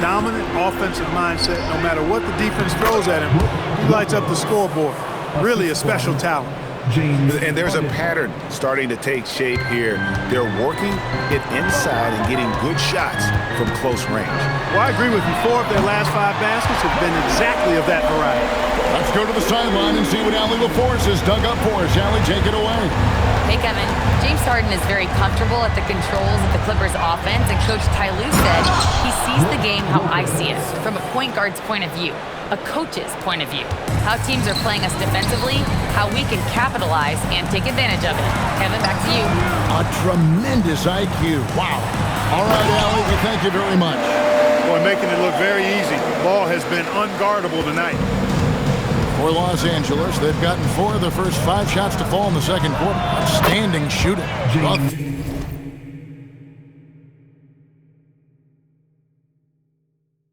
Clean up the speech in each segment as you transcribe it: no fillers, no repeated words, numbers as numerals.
dominant offensive mindset. No matter what the defense throws at him, he lights up the scoreboard. Really a special talent. And there's a pattern starting to take shape here. They're working it inside and getting good shots from close range. Well, I agree with you. 4 of their last 5 baskets have been exactly of that variety. Let's go to the sideline and see what Allie LaForce has dug up for us. Allie, take it away. Hey, Kevin. James Harden is very comfortable at the controls of the Clippers offense, and Coach Ty Lue said he sees the game how I see it, from a point guard's point of view, a coach's point of view, how teams are playing us defensively, how we can capitalize and take advantage of it. Kevin, back to you. A tremendous IQ. Wow. All right, Allie, we thank you very much. Boy, making it look very easy. The ball has been unguardable tonight. For Los Angeles, they've gotten 4 of the first 5 shots to fall in the second quarter. Outstanding shooting.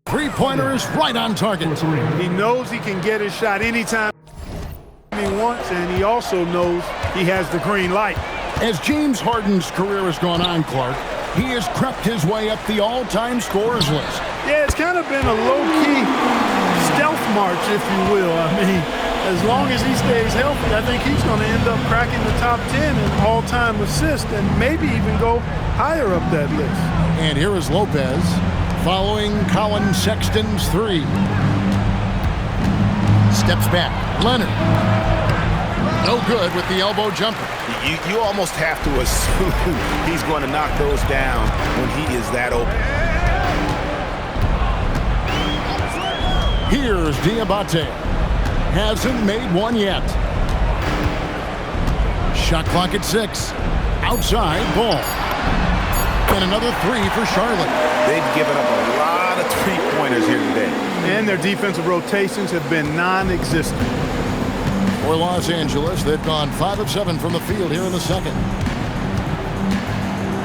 Three-pointer is right on target. He knows he can get his shot anytime he wants, and he also knows he has the green light. As James Harden's career has gone on, Clark, he has crept his way up the all-time scorers list. Yeah, it's kind of been a low-key stealth march, if you will. I mean, as long as he stays healthy, I think he's going to end up cracking the top 10 in all-time assists and maybe even go higher up that list. And here is Lopez following Colin Sexton's 3. Steps back. Leonard. No good with the elbow jumper. You almost have to assume he's going to knock those down when he is that open. Here's Diabate. Hasn't made one yet. Shot clock at 6. Outside ball. And another 3 for Charlotte. They've given up a lot of three-pointers here today. And their defensive rotations have been non-existent. For Los Angeles, they've gone 5 of 7 from the field here in the second.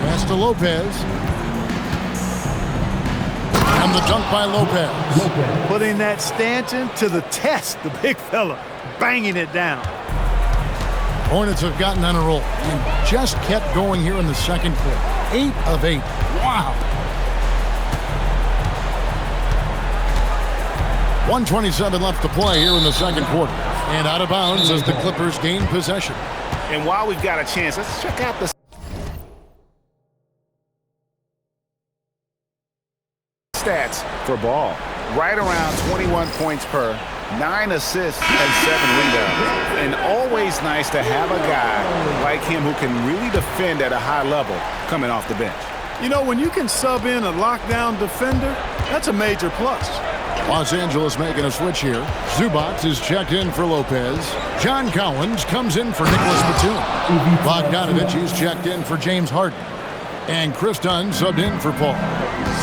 Pass to Lopez. And the dunk by Lopez. Putting that Stanton to the test, the big fella, banging it down. Hornets have gotten on a roll and just kept going here in the second quarter. 8 of 8. Wow. 1:27 left to play here in the second quarter. And out of bounds as the Clippers gain possession. And while we've got a chance, let's check out the stats for Ball. Right around 21 points per, 9 assists and 7 rebounds. And always nice to have a guy like him who can really defend at a high level coming off the bench. You know, when you can sub in a lockdown defender, that's a major plus. Los Angeles making a switch here. Zubac is checked in for Lopez. John Collins comes in for Nicholas Batum. Bogdanovich is checked in for James Harden. And Chris Dunn subbed in for Paul.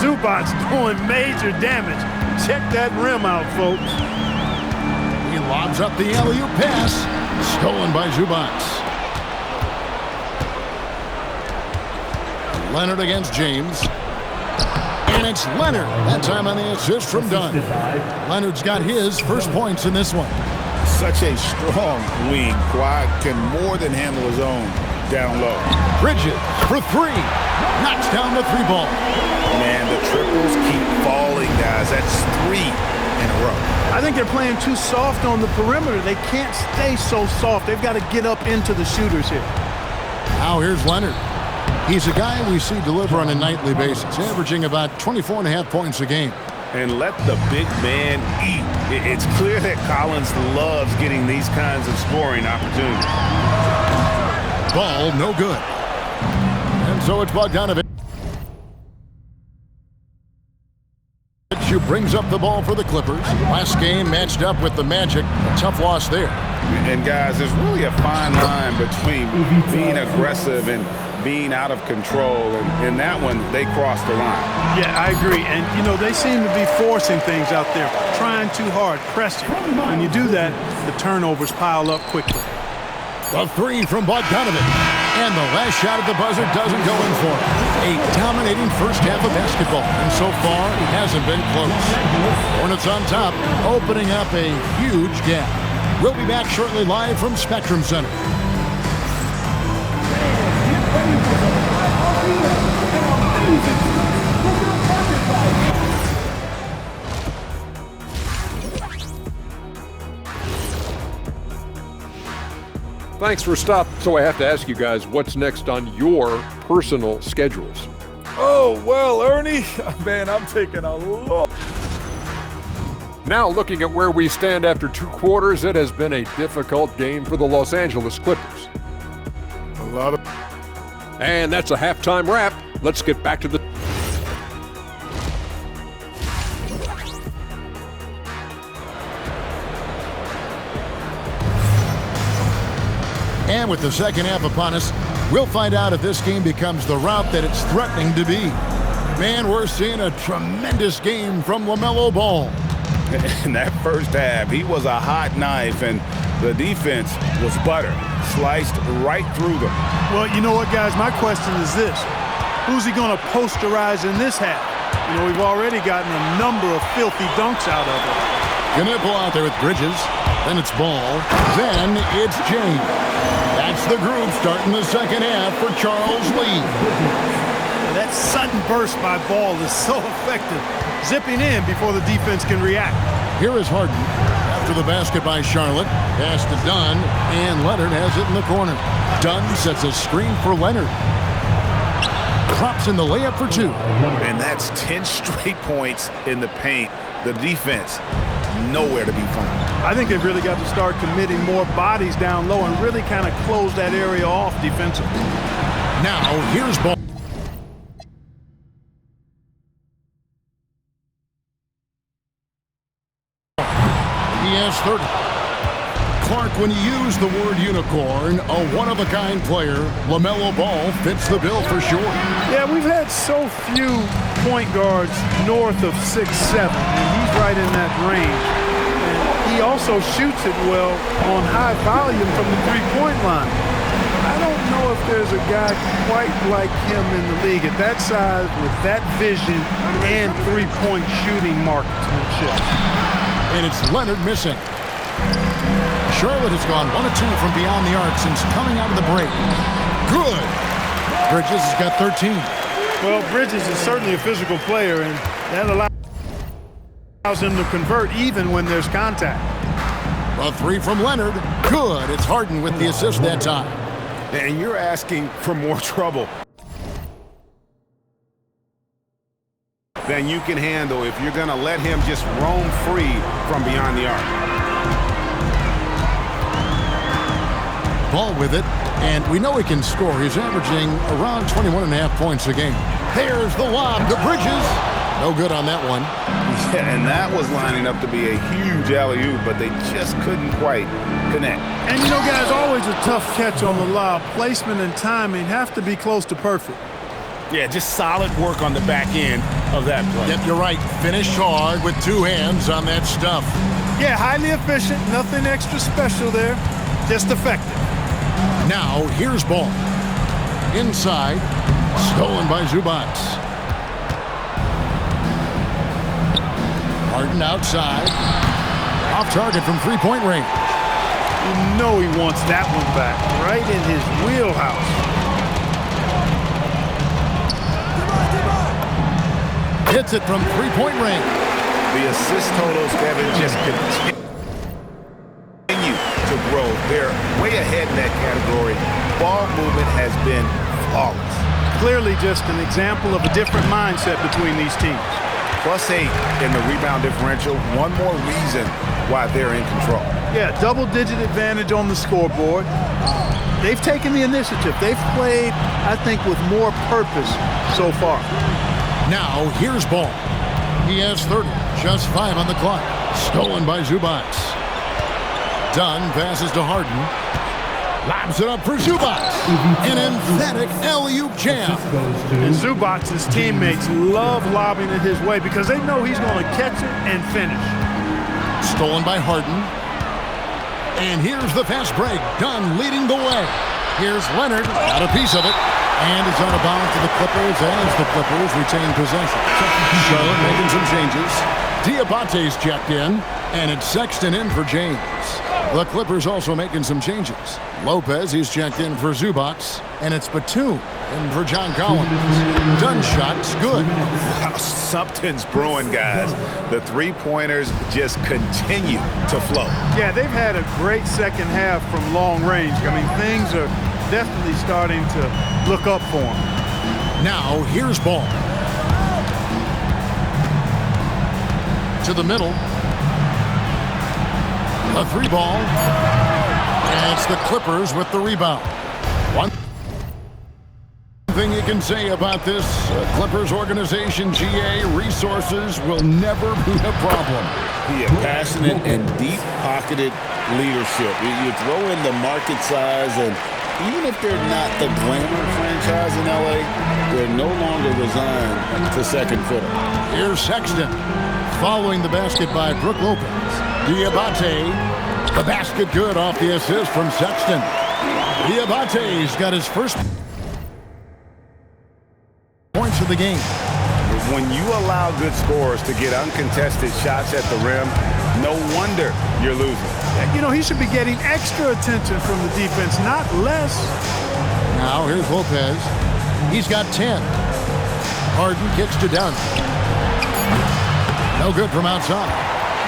Zubac's doing major damage. Check that rim out, folks. He lobs up the alley-oop pass. Stolen by Zubac. Leonard against James. And it's Leonard. That time on the assist from Dunn. Leonard's got his first points in this one. Such a strong wing. Kawhi can more than handle his own down low. Bridges for 3. Knocks down the 3 ball. Man, the triples keep falling, guys. That's 3 in a row. I think they're playing too soft on the perimeter. They can't stay so soft. They've got to get up into the shooters here. Now here's Leonard. He's a guy we see deliver on a nightly basis, averaging about 24.5 points a game. And let the big man eat. It's clear that Collins loves getting these kinds of scoring opportunities. Ball no good. And so it's Bogdanovich who brings up the ball for the Clippers. Last game matched up with the Magic. A tough loss there. And guys, there's really a fine line between being aggressive and being out of control, and in that one, they crossed the line. Yeah, I agree. And, you know, they seem to be forcing things out there, trying too hard, pressing. When you do that, the turnovers pile up quickly. The 3 from Bogdanovich. And the last shot at the buzzer doesn't go in for it. A dominating first half of basketball, and so far, it hasn't been close. Hornets on top, opening up a huge gap. We'll be back shortly live from Spectrum Center. Thanks for stopping. So I have to ask you guys, what's next on your personal schedules? Oh, well, Ernie, man, I'm taking a look. Now looking at where we stand after 2 quarters, it has been a difficult game for the Los Angeles Clippers. And that's a halftime wrap. Let's get back to the... And with the second half upon us, we'll find out if this game becomes the route that it's threatening to be. Man, we're seeing a tremendous game from LaMelo Ball. In that first half, he was a hot knife, and the defense was butter, sliced right through them. Well, you know what, guys? My question is this. Who's he going to posterize in this half? You know, we've already gotten a number of filthy dunks out of him. Knipple out there with Bridges. Then it's Ball. Then it's James. That's the group starting the second half for Charles Lee. That sudden burst by Ball is so effective, zipping in before the defense can react. Here is Harden. After the basket by Charlotte, pass to Dunn, and Leonard has it in the corner. Dunn sets a screen for Leonard. Drops in the layup for 2. And that's 10 straight points in the paint. The defense, nowhere to be found. I think they've really got to start committing more bodies down low and really kind of close that area off defensively. Now, here's Ball. He has 30. Clark, when you use the word unicorn, a one-of-a-kind player, LaMelo Ball fits the bill for sure. Yeah, we've had so few point guards north of 6'7", and he's right in that range. And he also shoots it well on high volume from the three-point line. I don't know if there's a guy quite like him in the league at that size with that vision and three-point shooting marksmanship. And it's Leonard missing. Charlotte has gone 1 of 2 from beyond the arc since coming out of the break. Good. Bridges has got 13. Well, Bridges is certainly a physical player, and that allows him to convert even when there's contact. A 3 from Leonard. Good. It's Harden with the assist that time. And you're asking for more trouble than you can handle if you're going to let him just roam free from beyond the arc. Ball with it, and we know he can score. He's averaging around 21.5 points a game. There's the lob to Bridges. No good on that one. Yeah, and that was lining up to be a huge alley-oop, but they just couldn't quite connect. And you know, guys, always a tough catch on the lob. Placement and timing have to be close to perfect. Yeah, just solid work on the back end of that play. Yep, you're right. Finished hard with 2 hands on that stuff. Yeah, highly efficient. Nothing extra special there. Just effective. Now, here's Ball. Inside. Stolen by Zubac. Harden outside. Off target from three-point range. You know he wants that one back. Right in his wheelhouse. Hits it from three-point range. The assist totals, Kevin, just continue to grow. They're way ahead in that category. Ball movement has been flawless. Clearly just an example of a different mindset between these teams. +8 in the rebound differential. One more reason why they're in control. Yeah, double-digit advantage on the scoreboard. They've taken the initiative. They've played, I think, with more purpose so far. Now, here's Ball. He has 30. Just 5 on the clock. Stolen by Zubac. Dunn passes to Harden. Lobs it up for Zubac. An emphatic alley-oop jam. And Zubac's teammates love lobbing it his way because they know he's going to catch it and finish. Stolen by Harden. And here's the fast break. Dunn leading the way. Here's Leonard. Got a piece of it. And it's out of bounds to the Clippers as the Clippers retain possession. Charlotte making some changes. Diabate's checked in. And it's Sexton in for James. The Clippers also making some changes. Lopez, he's checked in for Zubac, and it's Batum in for John Collins. Done shot's good. Wow, something's brewing, guys. The three-pointers just continue to flow. Yeah, they've had a great second half from long range. I mean, things are definitely starting to look up for them. Now, here's Ball. To the middle. A three ball. And it's the Clippers with the rebound. One thing you can say about this Clippers organization, GA, resources will never be a problem. Yeah, passionate and deep-pocketed leadership. You throw in the market size, and even if they're not the glamour franchise in LA, they're no longer resigned to second fiddle. Here's Sexton. Following the basket by Brook Lopez. Diabate. The basket good off the assist from Sexton. Diabate's got his first points of the game. When you allow good scorers to get uncontested shots at the rim, no wonder you're losing. You know, he should be getting extra attention from the defense, not less. Now here's Lopez. He's got 10. Harden kicks to Dunn. No good from outside.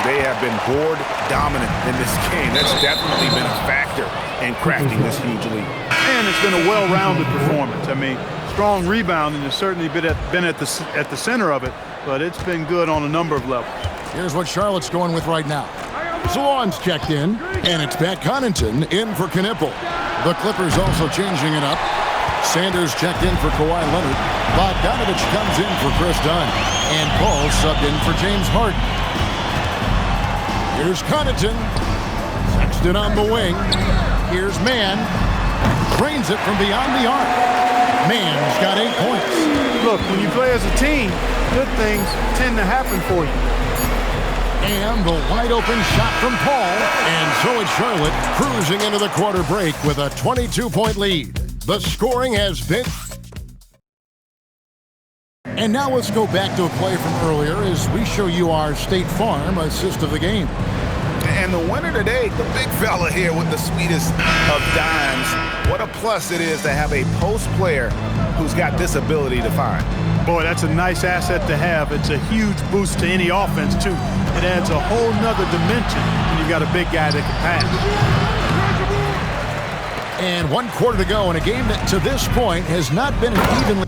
They have been board dominant in this game. That's definitely been a factor in crafting this huge lead. And it's been a well-rounded performance. I mean, strong rebounding has certainly been at the center of it, but it's been good on a number of levels. Here's what Charlotte's going with right now. Salon's checked in, and it's Pat Connaughton in for Knipple. The Clippers also changing it up. Sanders checked in for Kawhi Leonard. Bogdanovich comes in for Chris Dunn. And Paul subbed in for James Harden. Here's Connaughton. Sexton on the wing. Here's Mann. Drains it from beyond the arc. Mann's got 8 points. Look, when you play as a team, good things tend to happen for you. And the wide open shot from Paul. And so it's Charlotte cruising into the quarter break with a 22-point lead. The scoring has been... And now let's go back to a play from earlier as we show you our State Farm assist of the game. And the winner today, the big fella here with the sweetest of dimes. What a plus it is to have a post player who's got this ability to find. Boy, that's a nice asset to have. It's a huge boost to any offense, too. It adds a whole nother dimension when you've got a big guy that can pass. And 1 quarter to go in a game that to this point has not been an evenly